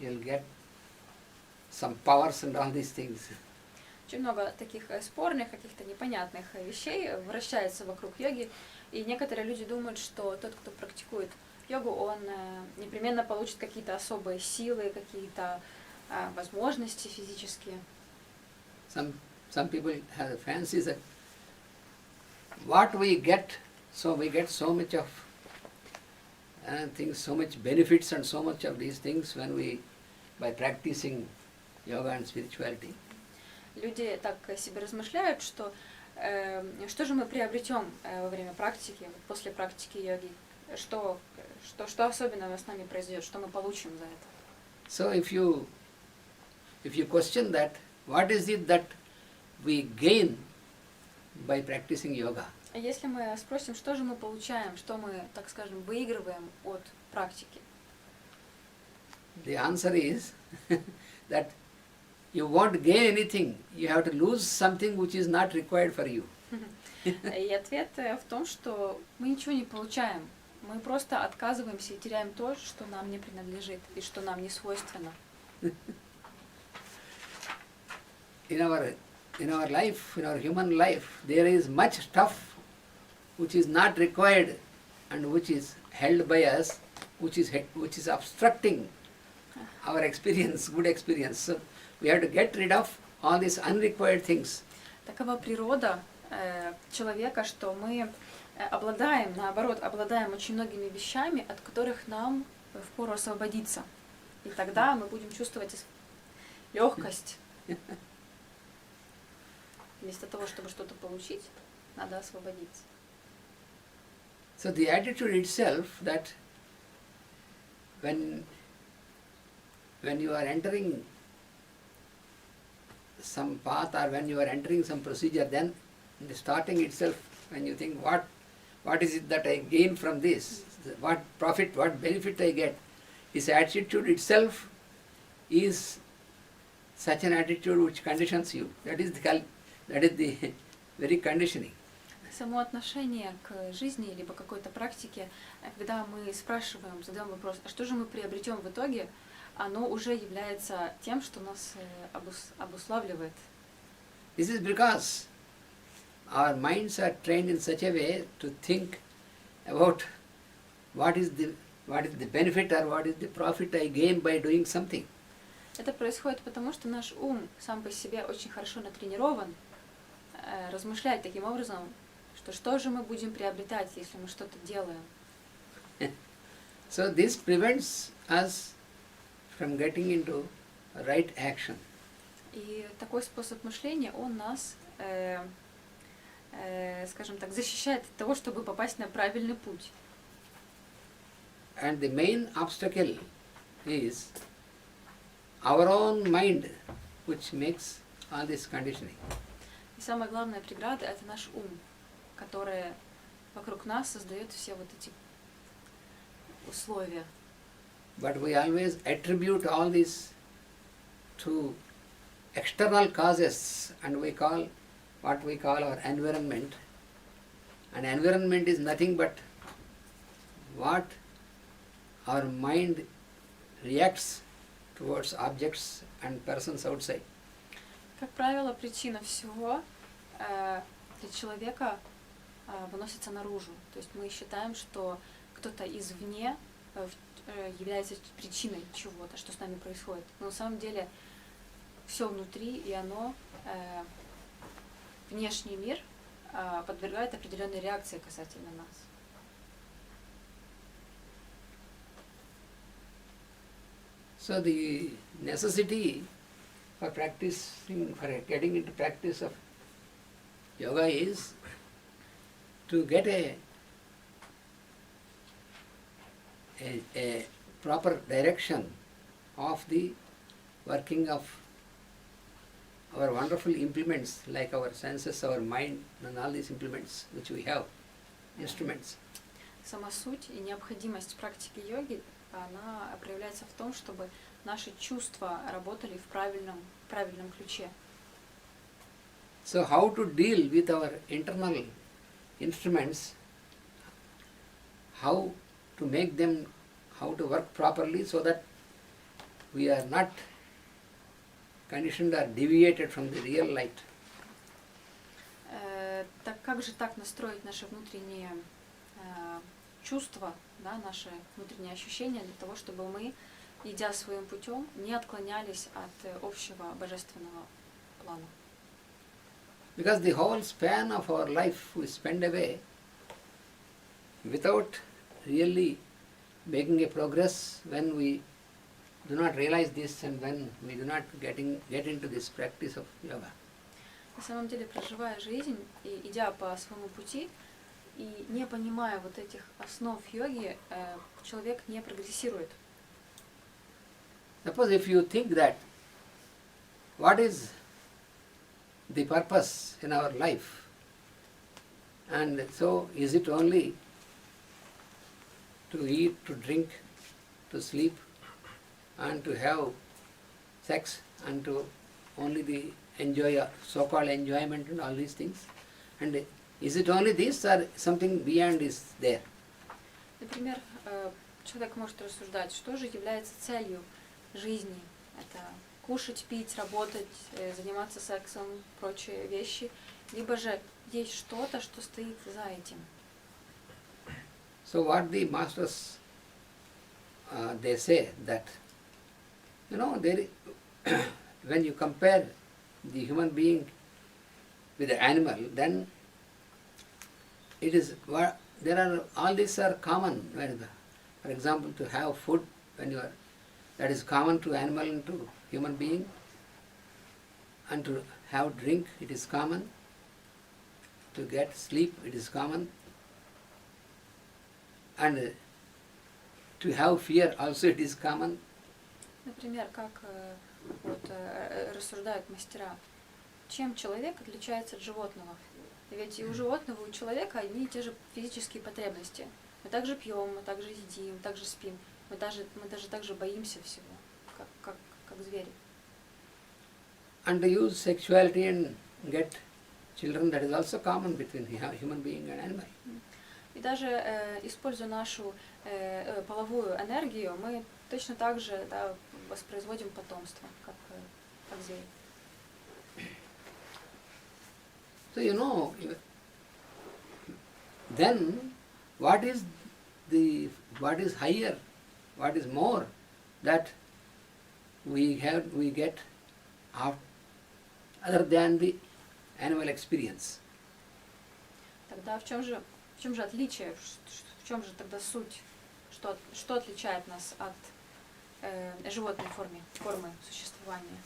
you'll get some powers and all these things. Очень много таких спорных, каких-то непонятных вещей вращается вокруг йоги, и некоторые люди думают, что тот, кто практикует йогу, он непременно получит какие-то особые силы, какие-то возможности физические. Some people have the fancy that what we get so much of things, so much benefits and so much of these things when we, by practicing yoga and spirituality. Люди так себе размышляют, что что же мы приобретем во время практики, после практики йоги, что особенного с нами произойдет, что мы получим за это. So if you question that, what is it that we gain by practicing yoga? Если мы спросим, что же мы получаем, что мы, так скажем, выигрываем от практики, the answer is that you won't gain anything. You have to lose something which is not required for you. И ответ в том, что мы ничего не получаем. Мы просто отказываемся и теряем то, что нам не принадлежит и что нам не свойственно. In our life, in our human life, there is much stuff which is not required and which is held by us, which is obstructing our experience, good experience. So we have to get rid of all these unrequired things. Такова природа человека, что мы обладаем очень многими вещами, от которых нам впору освободиться. И тогда мы будем чувствовать легкость. Вместо того, чтобы что-то получить, надо освободиться. So the attitude itself that when you are entering some path or when you are entering some procedure, then in the starting itself, when you think what is it that I gain from this, what profit, what benefit I get, this attitude itself is such an attitude which conditions you. That is the very conditioning. Само отношение к жизни либо какой-то практике, когда мы спрашиваем, задаем вопрос, а что же мы приобретем в итоге, оно уже является тем, что нас обуславливает. This is because our minds are trained in such a way to think about what is the benefit or what is the profit I gain by doing something. Это происходит потому, что наш ум сам по себе очень хорошо натренирован размышлять таким образом, что же мы будем приобретать, если мы что-то делаем. So this prevents us from getting into right action. И такой способ мышления, он нас, скажем так, защищает от того, чтобы попасть на правильный путь. And the main obstacle is our own mind, which makes all this conditioning. И самая главная преграда – это наш ум, который вокруг нас создает все вот эти условия. But we always attribute all this to external causes, and we call what we call our environment. And environment is nothing but what our mind reacts towards objects and persons outside. Как правило, причина всего для человека выносится наружу. То есть мы считаем, что кто-то извне является причиной чего-то, что с нами происходит. Но на самом деле все внутри, и оно, внешний мир, подвергает определенной реакции касательно нас. So the necessity for getting into practice of yoga is to get a proper direction of the working of our wonderful implements like our senses, our mind, and all these implements which we have, instruments. Сама суть и необходимость практики йоги, она проявляется в том, чтобы наши чувства работали в правильном ключе. So how to deal with our internal instruments, how to make them, how to work properly so that we are not conditioned or deviated from the real light. Так как же так настроить наши внутренние чувства, да, наши внутренние ощущения для того, чтобы мы, идя своим путем, не отклонялись от общего божественного плана? Because the whole span of our life we spend away without really making a progress when we do not realize this and when we do not get into this practice of yoga. На самом деле, проживая жизнь и идя по своему пути, и не понимая вот этих основ йоги, человек не прогрессирует. Suppose if you think that what is the purpose in our life, and so is it only to eat, to drink, to sleep, and to have sex, and to only the enjoy so-called enjoyment and all these things? And is it only this or something beyond is there? Например, человек может рассуждать, что же является целью жизни. Это кушать, пить, работать, заниматься сексом, прочие вещи. Либо же есть что-то, что стоит за этим. So what the masters, they say that, when you compare the human being with the animal, then it is all these are common. For example, to have food that is common to animal and to human being, and to have drink, it is common. To get sleep, it is common. And to have fear also it is common. Например, как рассуждают мастера, чем человек отличается от животного? Ведь и у животного, и у человека одни и те же физические потребности. Мы также пьем, мы также едим, мы также спим, мы даже также боимся всего, как звери. And to use sexuality and get children, that is also common between human being and animal. И даже используя нашу половую энергию, мы точно так же воспроизводим потомство, как звери. So then what is higher, what is more that we get other than the animal experience? Тогда в чем же отличие, в чем же тогда суть, что отличает нас от животной формы существования?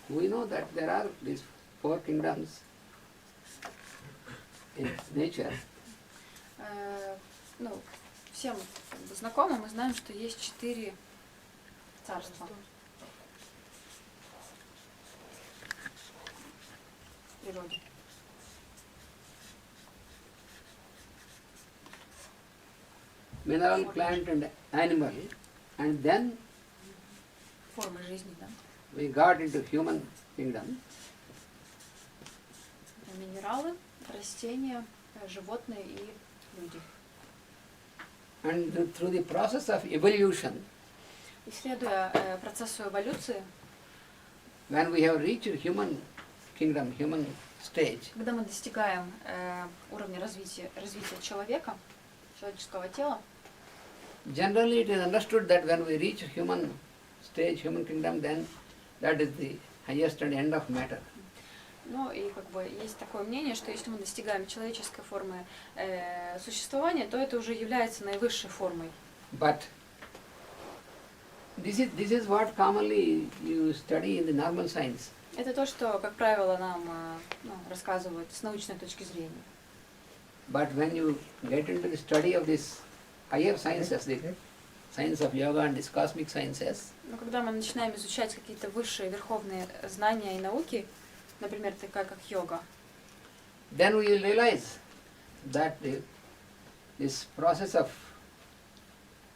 We know that there are these 4 kingdoms in nature. Всем знакомо, мы знаем, что есть 4 царства в природе. Mineral, plant and animal, and then Формы жизни, да? we got into human kingdom. Минералы, растения, животные и люди. And through the process of evolution, Исследуя процессу эволюции, when we have reached human kingdom, human stage, когда мы достигаем уровня развития человека, человеческого тела, generally it is understood that when we reach human stage, human kingdom, then that is the highest and end of matter. Ну и есть такое мнение, что если мы достигаем человеческой формы существования, то это уже является наивысшей формой. But this is what commonly you study in the normal science. Это то, что, как правило, нам рассказывают с научной точки зрения. But when you get into the study of this higher sciences, the science of yoga and these cosmic sciences, Но когда мы начинаем изучать какие-то высшие верховные знания и науки, например, такая как йога, then we will realize that this process of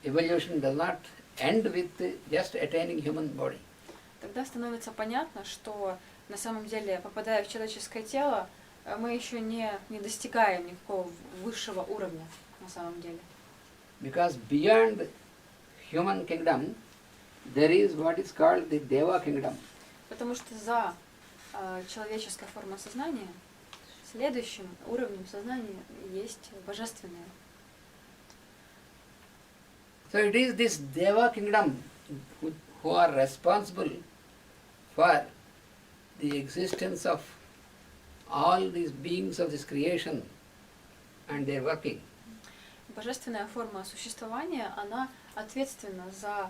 evolution does not end with just attaining human body. тогда становится понятно, что на самом деле, попадая в человеческое тело, мы еще не достигаем никакого высшего уровня на самом деле. Because beyond human kingdom, there is what is called the Deva kingdom. Потому что за человеческой формой сознания, следующим уровнем сознания есть божественное. So it is this Deva kingdom who are responsible for the existence of all these beings of this creation and their working. Божественная форма существования, она ответственна за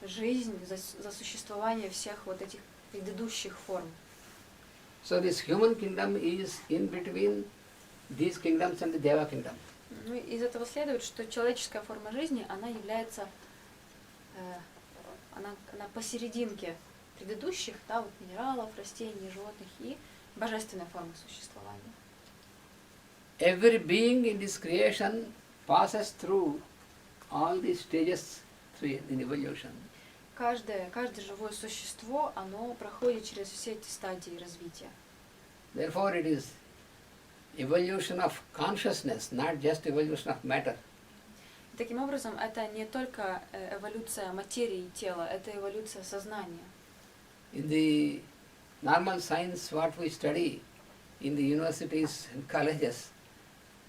жизнь, за существование всех вот этих предыдущих форм. So this human kingdom is in between these kingdoms and the Deva kingdom. Ну, из этого следует, что человеческая форма жизни, она является, она посерединке предыдущих, да, вот минералов, растений, животных и божественной формы существования. Every being in this creation passes through all these stages in evolution. Каждое живое существо, оно проходит через все эти стадии развития. Therefore it is evolution of consciousness, not just evolution of matter. Таким образом, это не только эволюция материи и тела, это эволюция сознания. In the normal science, what we study in the universities and colleges,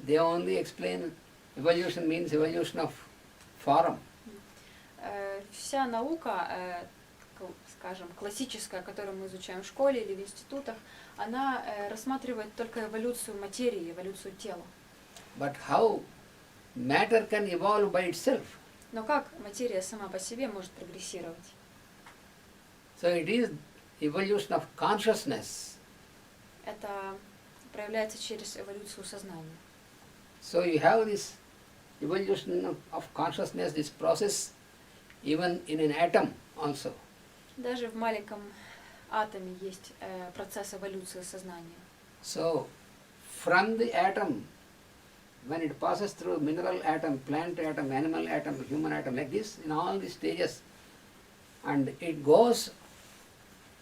they only explain evolution means evolution of form. Вся наука, скажем, классическая, которую мы изучаем в школе или в институтах, она рассматривает только эволюцию материи, эволюцию тела. But how matter can evolve by itself? Но как материя сама по себе может прогрессировать? So it is evolution of consciousness. Это проявляется через эволюцию сознания. So you have this evolution of consciousness, this process, even in an atom also. Даже в маленьком атоме есть процесс эволюции сознания. So from the atom, when it passes through mineral atom, plant atom, animal atom, human atom, like this, in all these stages, and it goes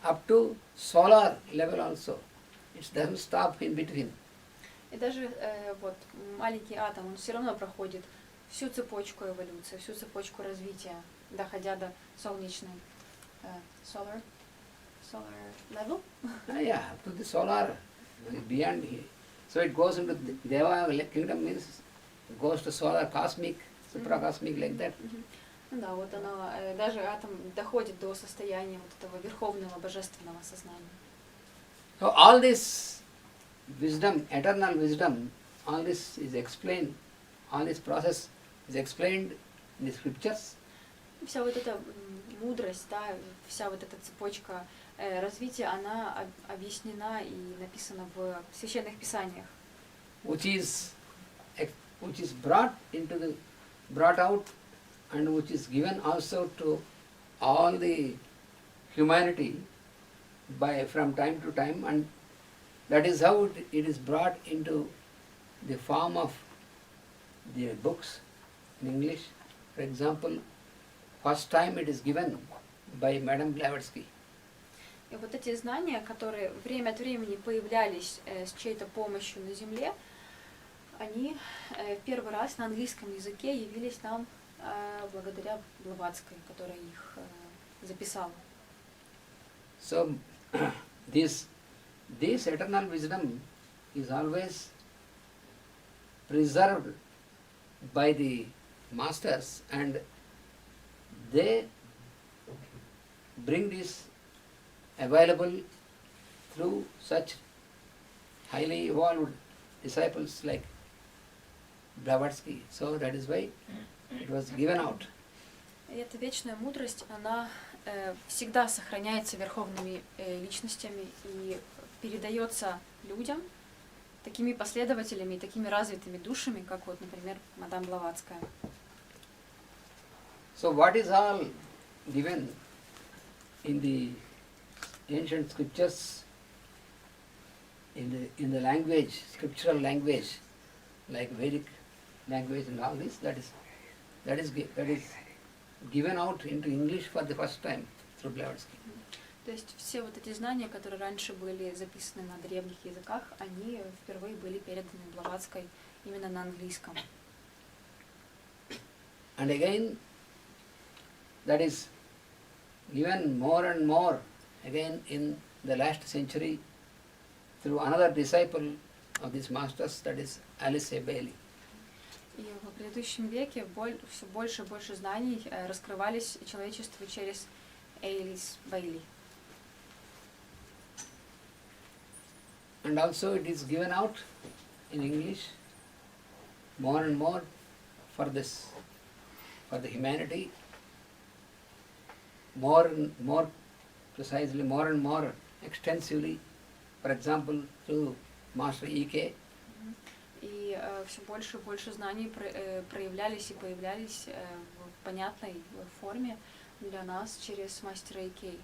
up to solar level also. It doesn't stop in between. И даже вот маленький атом, он все равно проходит всю цепочку эволюции, всю цепочку развития, доходя до солнечной solar level. Yeah, up to the solar, beyond here. So it goes into the Deva kingdom, means it goes to solar, cosmic, supracosmic, like that. Ну да, вот оно, даже атом доходит до состояния вот этого верховного божественного сознания. So all this wisdom, eternal wisdom, all this is explained, all this process is explained in the scriptures. Вся вот эта мудрость, да, вся вот эта цепочка развития, она объяснена и написана в священных писаниях. Which is brought out and which is given also to all the humanity from time to time, and that is how it is brought into the form of the books in English. For example, first time it is given by Madame Blavatsky. И вот эти знания, которые время от времени появлялись с чьей-то помощью на Земле, они в первый раз на английском языке явились нам благодаря Блаватской, которая их записала. So this eternal wisdom is always preserved by the masters, and they bring this available through such highly evolved disciples like Blavatsky. So that is why it was given out. И эта вечная мудрость, она всегда сохраняется верховными личностями и передается людям, такими последователями и такими развитыми душами, как вот, например, мадам Блаватская. So what is all given in the ancient scriptures, in the language, scriptural language, like Vedic language and all this, that is given out into English for the first time through Blavatsky. То есть все вот эти знания, которые раньше были записаны на древних языках, они впервые были переданы Блаватской именно на английском. And again, that is given more and more again in the last century through another disciple of this master's, that is Alice Bailey. И в предыдущем веке все больше и больше знаний раскрывались человечеству через Элис Бейли. And also it is given out in English more and more for this, for the humanity, more and more precisely, more and more extensively, for example, through Master E.K. И все больше и больше знаний проявлялись и появлялись в понятной форме для нас через мастера Икей.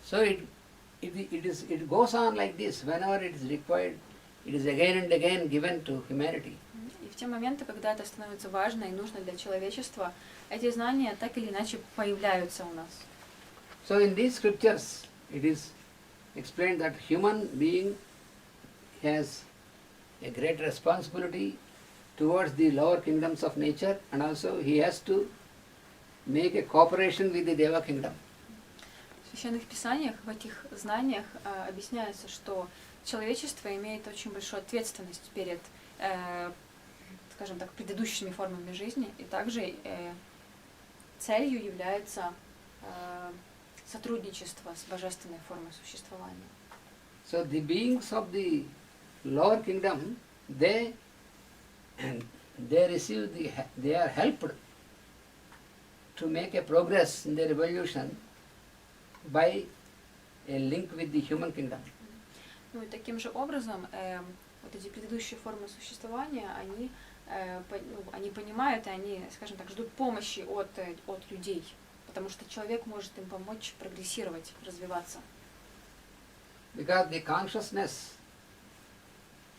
So it goes on like this. Whenever it is required, it is again and again given to humanity. И в те моменты, когда это становится важно и нужно для человечества, эти знания так или иначе появляются у нас. So in these scriptures, it is explained that human being has a great responsibility towards the lower kingdoms of nature, and also he has to make a cooperation with the Deva kingdom. В священных писаниях, в этих знаниях объясняется, что человечество имеет очень большую ответственность перед, скажем так, предыдущими формами жизни, и также целью является сотрудничество с божественной формой существования. So the beings of the lower kingdom, they receive they are helped to make a progress in their evolution by a link with the human kingdom. Ну и таким же образом вот эти предыдущие формы существования, они понимают и они, скажем так, ждут помощи от людей, потому что человек может им помочь прогрессировать, развиваться. Because the consciousness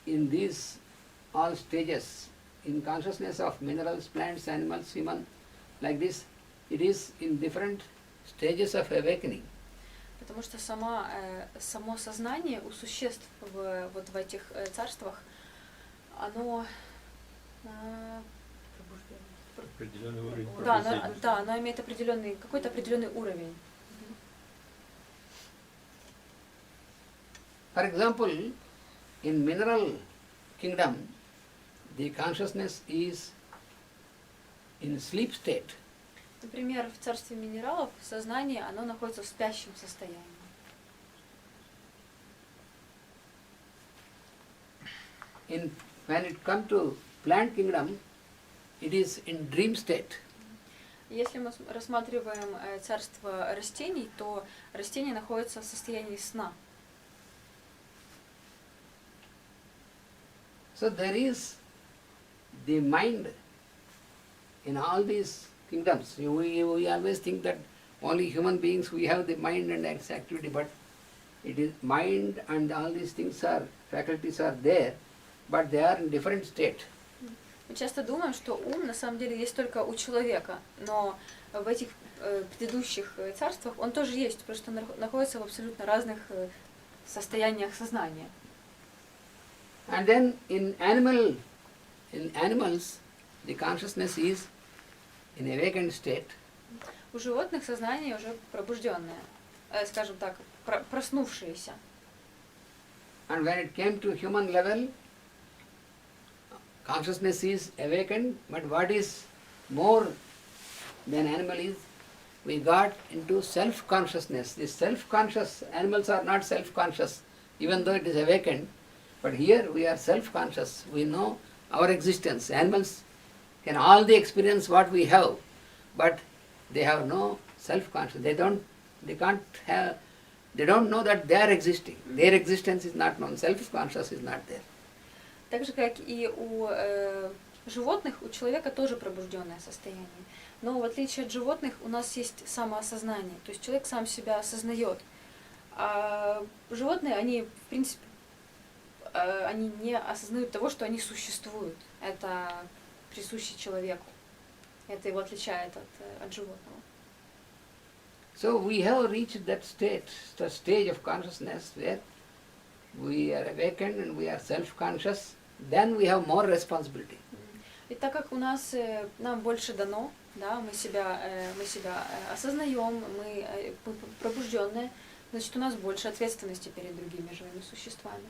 in these all stages, in consciousness of minerals, plants, animals, human, like this, it is in different stages of awakening. Потому что само сознание у существ вот в этих царствах, оно Определенный уровень. да, оно имеет какой-то определенный уровень. For example, in mineral kingdom, the consciousness is in sleep state. Например, в царстве минералов сознание, оно находится в спящем состоянии. When it comes to plant kingdom, it is in dream state. Если мы рассматриваем царство растений, то растение находится в состоянии сна. So there is the mind in all these kingdoms. We always think that only human beings, we have the mind and its activity, but it is mind and all these things faculties are there, but they are in different state. Мы часто думаем, что ум на самом деле есть только у человека, но в этих предыдущих царствах он тоже есть, просто находится в абсолютно разных состояниях сознания. And then in animals, the consciousness is in awakened state. У животных сознание уже пробужденное, скажем так, проснувшееся. And when it came to human level, consciousness is awakened, but what is more than animal is, we got into self-consciousness. This self-conscious, animals are not self-conscious, even though it is awakened, but here we are self-conscious. We know our existence. Animals can all the experience what we have, but they have no self-conscious. They don't know that they are existing. Their existence is not known. Self-conscious is not there. Так же, как и у животных, у человека тоже пробужденное состояние. Но в отличие от животных, у нас есть самоосознание. То есть человек сам себя осознает. А животные, они, в принципе, они не осознают того, что они существуют. Это присуще человеку. Это его отличает от животного. So we have reached that stage of consciousness where we are awakened and we are self-conscious, then we have more responsibility. И так как нам больше дано, да, мы себя осознаем, мы пробужденные, значит, у нас больше ответственности перед другими живыми существами.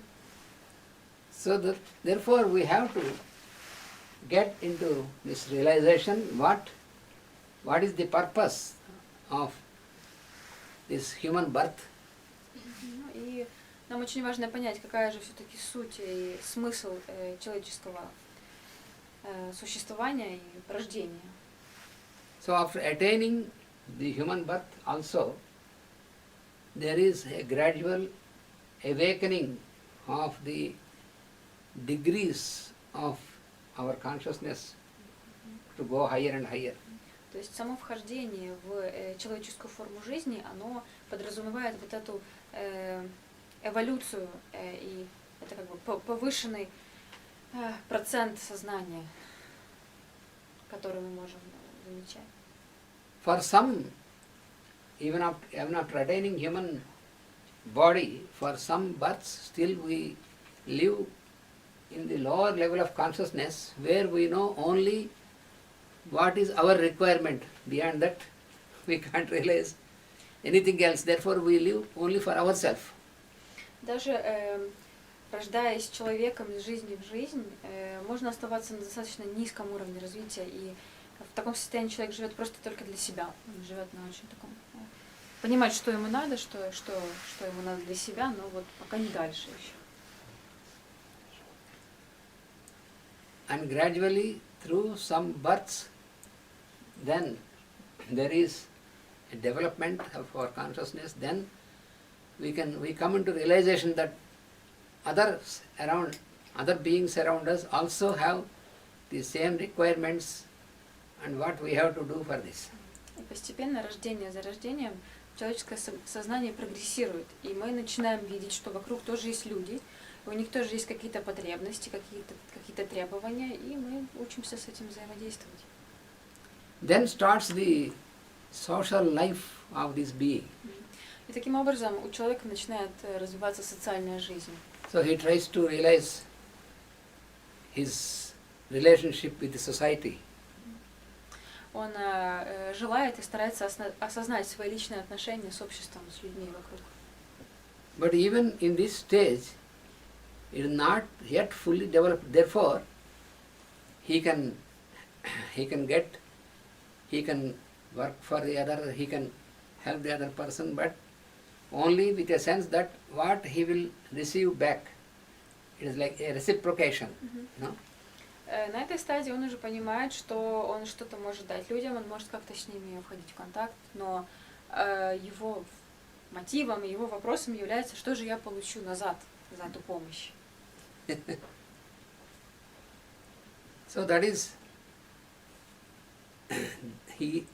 So therefore we have to get into this realization what is the purpose of this human birth. Ну, и нам очень важно понять, какая же все-таки суть и смысл человеческого существования и рождения. So after attaining the human birth also, there is a gradual awakening of the degrees of our consciousness to go higher and higher. То есть само вхождение в человеческую форму жизни, оно подразумевает вот эту эволюцию, и это как бы повышенный процент сознания, который мы можем замечать. For some, even after attaining human body, for some births still we live in the lower level of consciousness where we know only what is our requirement. Beyond that, we can't realize anything else. Therefore, we live only for ourselves. Даже рождаясь человеком из жизни в жизнь, можно оставаться на достаточно низком уровне развития, и в таком состоянии человек живет просто только для себя. Он живет на очень таком... Понимает, что ему надо, что ему надо для себя, но вот пока не дальше еще. And gradually, through some births, then there is a development of our consciousness. Then we come into realization that other beings around us also have the same requirements and what we have to do for this. И постепенно, рождение за рождением, человеческое сознание прогрессирует, и мы начинаем видеть, что вокруг тоже есть люди, у них тоже есть какие-то потребности, какие-то требования, и мы учимся с этим взаимодействовать. Then starts the social life of this being. И таким образом у человека начинает развиваться социальная жизнь. So he tries to realize his relationship with the society. Он желает и старается осознать свои личные отношения с обществом, с людьми вокруг. But even in this stage, it is not yet fully developed. Therefore, he can work for the other, he can help the other person, but only with a sense that what he will receive back. It is like a reciprocation. No? На этой стадии он уже понимает, что он что-то может дать людям, он может как-то с ними входить в контакт, но его мотивом, его вопросом является, что же я получу назад за эту помощь. So that is, he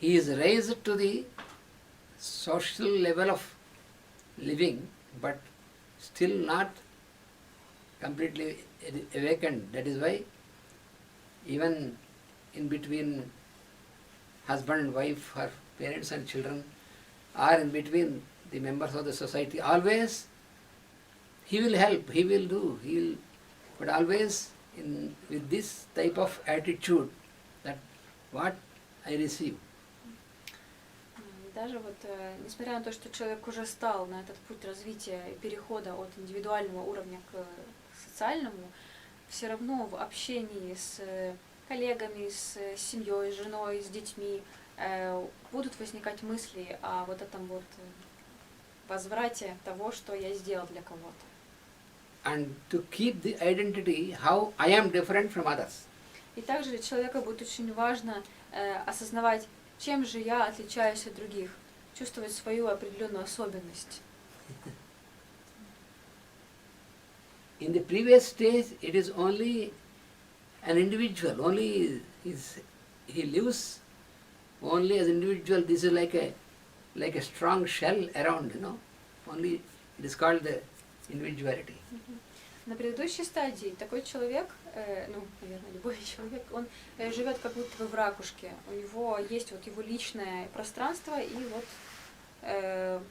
is raised to the social level of living, but still not completely awakened. That is why even in between husband and wife, or parents and children, or in between the members of the society, always he will help, he will do, but always with this type of attitude that what I receive. Даже вот, несмотря на то, что человек уже стал на этот путь развития и перехода от индивидуального уровня к социальному, все равно в общении с коллегами, с семьей, с женой, с детьми будут возникать мысли о вот этом вот возврате того, что я сделал для кого-то. And to keep the identity, how I am different from others. И также для человека будет очень важно осознавать, чем же я отличаюсь от других, чувствовать свою определенную особенность. In the previous stage, it is only an individual, only he lives only as an individual. This is like a strong shell around, Only it is called the individuality. На предыдущей стадии такой человек, наверное, любой человек, он живет как будто бы в ракушке. У него есть вот его личное пространство, и вот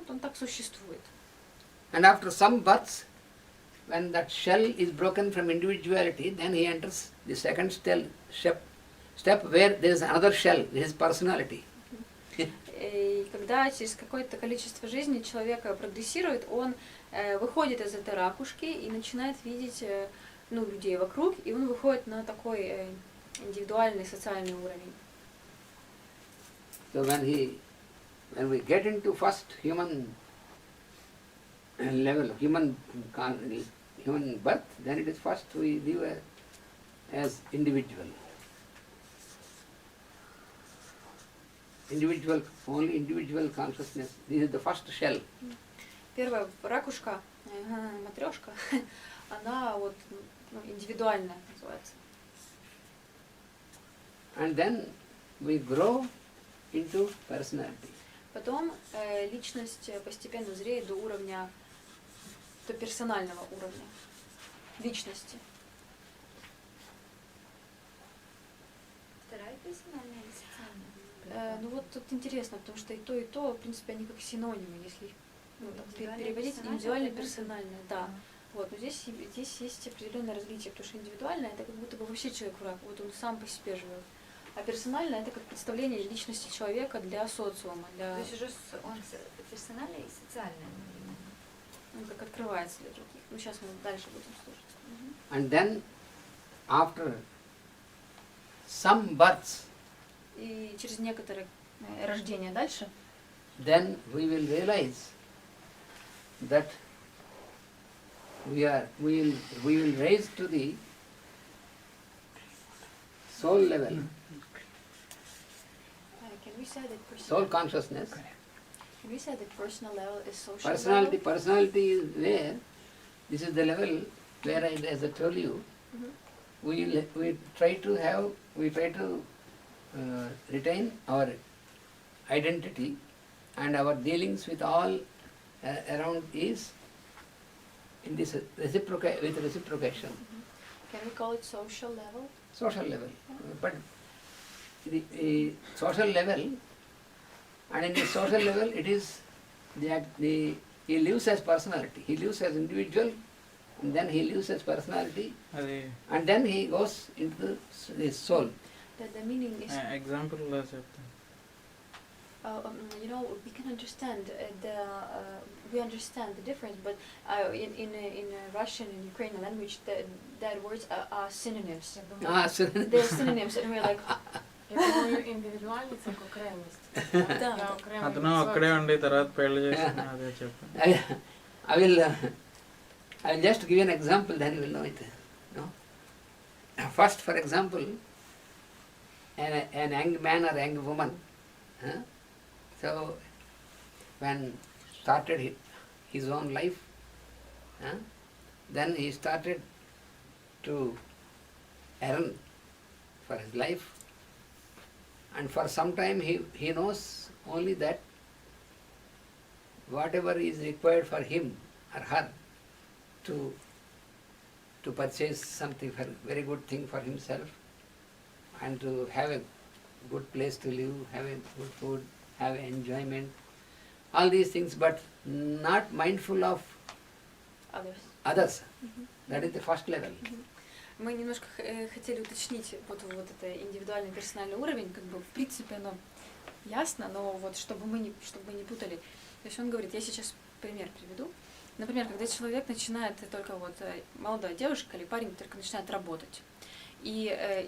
он так существует. And after some births, when that shell is broken from individuality, then he enters the second step where there is another shell, this is personality. И когда через какое-то количество жизни человек прогрессирует, он выходит из этой ракушки и начинает видеть людей вокруг, и он выходит на такой индивидуальный социальный уровень. So when we get into first human level, human birth, then it is first we live as individual. Only individual consciousness. This is the first shell. Первая ракушка, матрешка, она вот индивидуальная называется. And then we grow into personality. Потом личность постепенно зреет до уровня, до персонального уровня личности. Вторая персональная или социальная? Ну вот тут интересно, потому что и то, в принципе, они как синонимы, если так переводить индивидуально, персонально, да. Вот, но здесь есть определенное различие, потому что индивидуально это как будто бы вообще человек враг, вот он сам по себе живет. А персонально это как представление личности человека для социума, для... То есть уже он персональный и социальный. Он как открывается для других. Ну сейчас мы дальше будем слушать. And then after some births, И через некоторое рождение дальше, then we will realize that we will raise to the soul level, can we say that soul consciousness. can we say that personal level is social Personality, level? personality is where, this is the level where as I told you, we try to retain our identity, and our dealings with all around is in this reciprocation, Can we call it social level? social level. But the social level, and in the social level it is he lives as personality, he lives as individual, and then he lives as personality, అది and then he goes into the soul. That the meaning is, example చెప్తాను. we can understand we understand the difference, but in Russian and Ukrainian language, that words are synonyms. They're synonyms, and we're like, Я думаю, індивідуальність як окремість. Я окремий అతను від అక్కడే соціуму. ఉండి తర్వాత పెళ్లి చేసుకుని అదే చెప్పాను. I will just give you an example, then you will know it. No? First, for example, an young man or young woman, so when started his own life, then he started to earn for his life, and for some time he knows only that whatever is required for him or her to purchase something, for very good thing for himself, and to have a good place to live, have a good food, have enjoyment, all these things, but not mindful of others. That is the first level. Мы немножко хотели уточнить вот это индивидуальный персональный уровень, как бы в принципе оно ясно, но вот чтобы мы не путали. То есть он говорит, я сейчас пример приведу. Например, когда человек начинает только молодая девушка или парень только начинает работать. И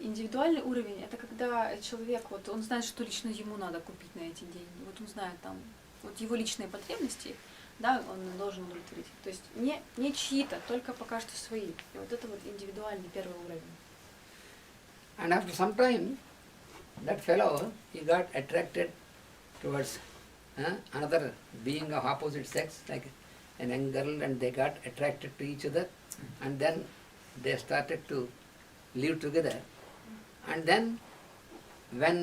индивидуальный уровень это когда человек он знает, что лично ему надо купить на эти деньги. Вот он знает там его личные потребности, да, он должен удовлетворить. То есть не чьи-то, только пока что свои. И вот это индивидуальный первый уровень. And after some time, that fellow, he got attracted towards another being of opposite sex, like a young girl, and they got attracted to each other, and then they started to live together. And then when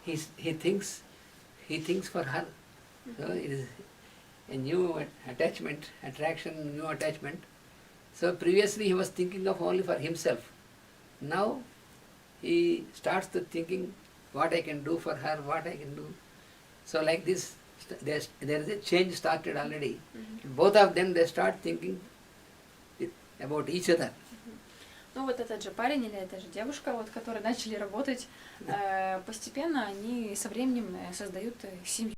he thinks for her, so it is a new attraction, new attachment. So previously he was thinking of only for himself. Now he starts to thinking what I can do for her, what I can do. So like this, there is a change started already. Both of them, they start thinking about each other. Ну вот этот же парень или эта же девушка, вот, которые начали работать, постепенно они со временем создают семью.